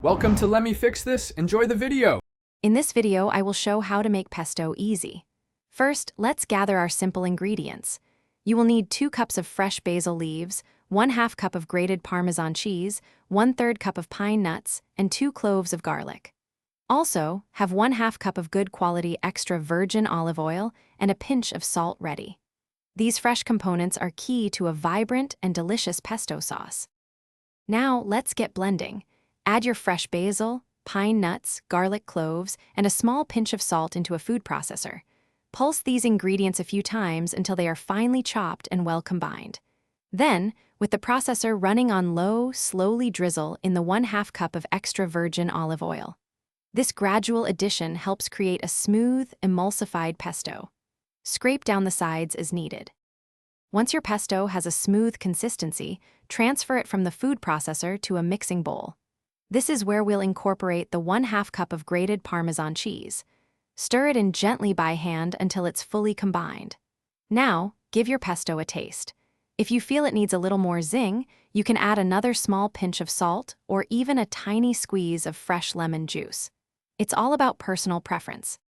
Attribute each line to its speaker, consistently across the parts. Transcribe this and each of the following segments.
Speaker 1: Welcome to Let Me Fix This. Enjoy the video.
Speaker 2: In this video, I will show how to make pesto easy. First, let's gather our simple ingredients. You will need 2 cups of fresh basil leaves, 1/2 cup of grated Parmesan cheese, 1/3 cup of pine nuts, and 2 cloves of garlic. Also, have 1/2 cup of good quality extra virgin olive oil and a pinch of salt ready. These fresh components are key to a vibrant and delicious pesto sauce. Now, let's get blending. Add your fresh basil, pine nuts, garlic cloves, and a small pinch of salt into a food processor. Pulse these ingredients a few times until they are finely chopped and well combined. Then, with the processor running on low, slowly drizzle in the 1/2 cup of extra virgin olive oil. This gradual addition helps create a smooth, emulsified pesto. Scrape down the sides as needed. Once your pesto has a smooth consistency, transfer it from the food processor to a mixing bowl. This is where we'll incorporate the 1/2 cup of grated Parmesan cheese. Stir it in gently by hand until it's fully combined. Now, give your pesto a taste. If you feel it needs a little more zing, you can add another small pinch of salt or even a tiny squeeze of fresh lemon juice. It's all about personal preference.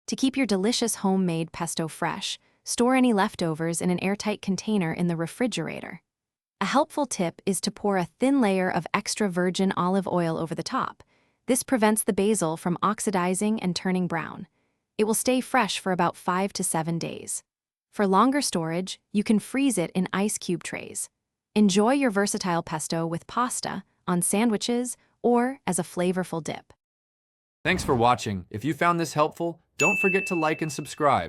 Speaker 2: To keep your delicious homemade pesto fresh, store any leftovers in an airtight container in the refrigerator. A helpful tip is to pour a thin layer of extra virgin olive oil over the top. This prevents the basil from oxidizing and turning brown. It will stay fresh for about 5 to 7 days. For longer storage, you can freeze it in ice cube trays. Enjoy your versatile pesto with pasta, on sandwiches, or as a flavorful dip.
Speaker 1: Thanks for watching. If you found this helpful, don't forget to like and subscribe.